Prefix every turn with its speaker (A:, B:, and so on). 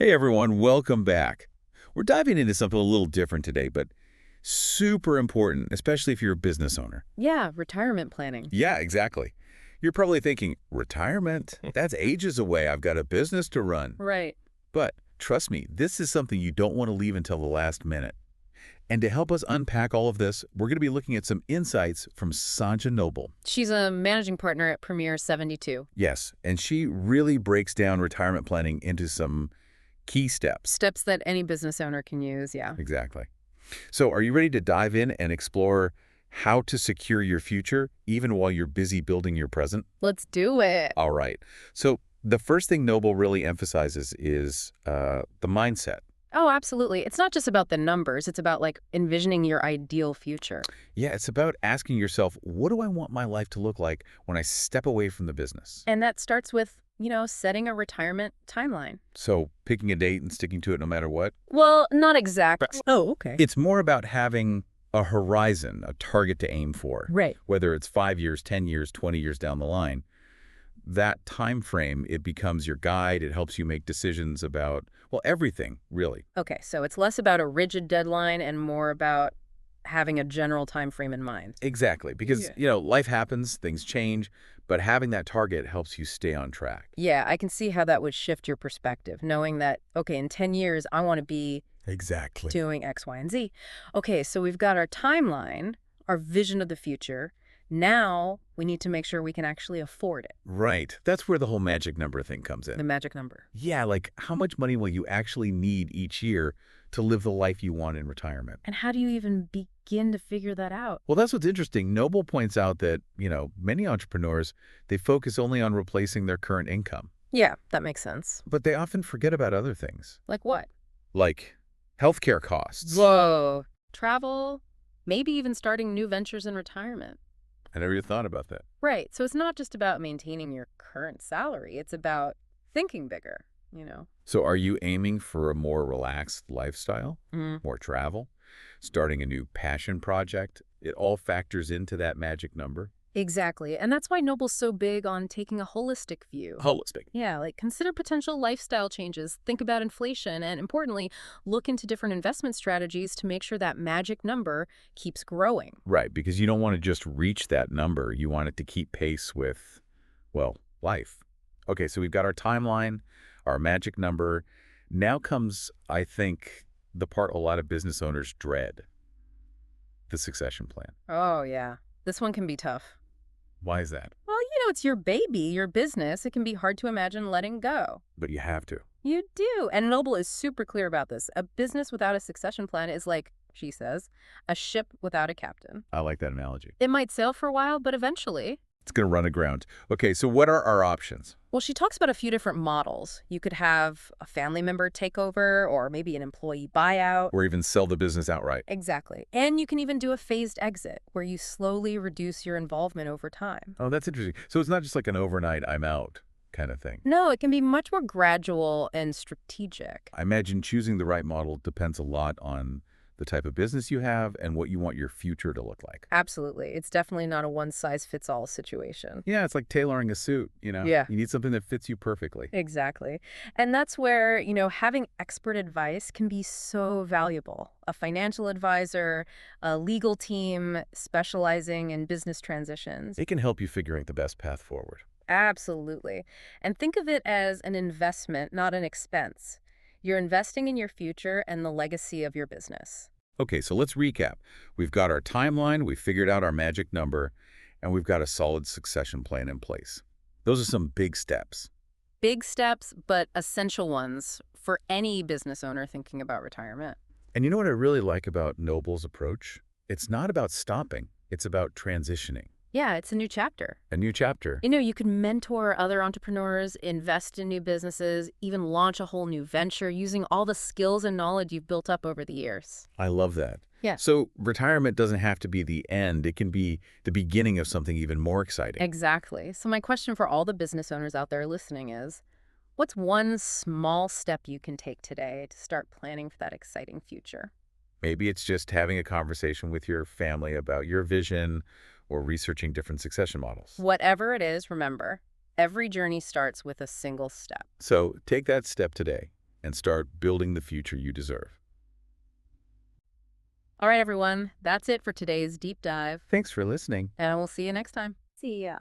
A: Hey everyone, welcome back. We're diving into something a little different today, but super important, especially if you're a business owner.
B: Yeah, retirement planning.
A: Yeah, exactly. You're probably thinking, retirement? That's ages away. I've got a business to run.
B: Right.
A: But trust me, this is something you don't want to leave until the last minute. And to help us unpack all of this, we're going to be looking at some insights from Sanjay Noble.
B: She's a managing partner at Premier 72.
A: Yes, and she really breaks down retirement planning into some key steps.
B: Steps that any business owner can use, yeah.
A: Exactly. So are you ready to dive in and explore how to secure your future even while you're busy building your present?
B: Let's do it.
A: All right. So the first thing Noble really emphasizes is the mindset.
B: Oh, absolutely. It's not just about the numbers. It's about, envisioning your ideal future.
A: Yeah, it's about asking yourself, what do I want my life to look like when I step away from the business?
B: And that starts with, setting a retirement timeline.
A: So picking a date and sticking to it no matter what?
B: Well, not exact. Oh, okay.
A: It's more about having a horizon, a target to aim for.
B: Right.
A: Whether it's 5 years, 10 years, 20 years down the line. That time frame, it becomes your guide. It helps you make decisions about, well, everything, really.
B: Okay, so it's less about a rigid deadline and more about having a general time frame in mind.
A: Exactly. Because, life happens, things change, but having that target helps you stay on track.
B: Yeah, I can see how that would shift your perspective, knowing that, okay, in 10 years, I want to be
A: Exactly.
B: doing X, Y, and Z. Okay, so we've got our timeline, our vision of the future. Now we need to make sure we can actually afford it.
A: Right. That's where the whole magic number thing comes in.
B: The magic number.
A: Yeah, like how much money will you actually need each year to live the life you want in retirement?
B: And how do you even begin to figure that out?
A: Well, that's what's interesting. Noble points out that, many entrepreneurs, they focus only on replacing their current income.
B: Yeah, that makes sense.
A: But they often forget about other things,
B: Like what?
A: like healthcare costs.
B: Whoa. Travel, maybe even starting new ventures in retirement.
A: I never even thought about that.
B: Right. So it's not just about maintaining your current salary. It's about thinking bigger,
A: So are you aiming for a more relaxed lifestyle, more travel, starting a new passion project? It all factors into that magic number.
B: Exactly. And that's why Noble's so big on taking a holistic view.
A: Holistic.
B: Yeah, consider potential lifestyle changes, think about inflation, and importantly, look into different investment strategies to make sure that magic number keeps growing.
A: Right, because you don't want to just reach that number. You want it to keep pace with, well, life. Okay, so we've got our timeline, our magic number. Now comes, I think, the part a lot of business owners dread, the succession plan.
B: Oh, yeah. This one can be tough.
A: Why is that?
B: Well, it's your baby, your business. It can be hard to imagine letting go.
A: But you have to.
B: You do. And Noble is super clear about this. A business without a succession plan is like, she says, a ship without a captain.
A: I like that analogy.
B: It might sail for a while, but eventually.
A: It's going to run aground. Okay, so what are our options?
B: Well, she talks about a few different models. You could have a family member take over or maybe an employee buyout.
A: Or even sell the business outright.
B: Exactly. And you can even do a phased exit where you slowly reduce your involvement over time.
A: Oh, that's interesting. So it's not just like an overnight I'm out kind of thing.
B: No, it can be much more gradual and strategic.
A: I imagine choosing the right model depends a lot on the type of business you have and what you want your future to look like.
B: Absolutely. It's definitely not a one-size-fits-all situation.
A: Yeah, it's like tailoring a suit,
B: Yeah.
A: You need something that fits you perfectly.
B: Exactly. And that's where, having expert advice can be so valuable. A financial advisor, a legal team specializing in business transitions.
A: It can help you figure out the best path forward.
B: Absolutely. And think of it as an investment, not an expense. You're investing in your future and the legacy of your business.
A: Okay, so let's recap. We've got our timeline, we've figured out our magic number, and we've got a solid succession plan in place. Those are some big steps.
B: Big steps, but essential ones for any business owner thinking about retirement.
A: And you know what I really like about Noble's approach? It's not about stopping, it's about transitioning.
B: Yeah, it's a new chapter.
A: A new chapter.
B: You can mentor other entrepreneurs, invest in new businesses, even launch a whole new venture using all the skills and knowledge you've built up over the years.
A: I love that.
B: Yeah.
A: So retirement doesn't have to be the end. It can be the beginning of something even more exciting.
B: Exactly. So my question for all the business owners out there listening is, what's one small step you can take today to start planning for that exciting future?
A: Maybe it's just having a conversation with your family about your vision or researching different succession models.
B: Whatever it is, remember, every journey starts with a single step.
A: So take that step today. and start building the future you deserve.
B: All right, everyone. That's it for today's deep dive.
A: Thanks for listening.
B: And we'll see you next time.
C: See ya.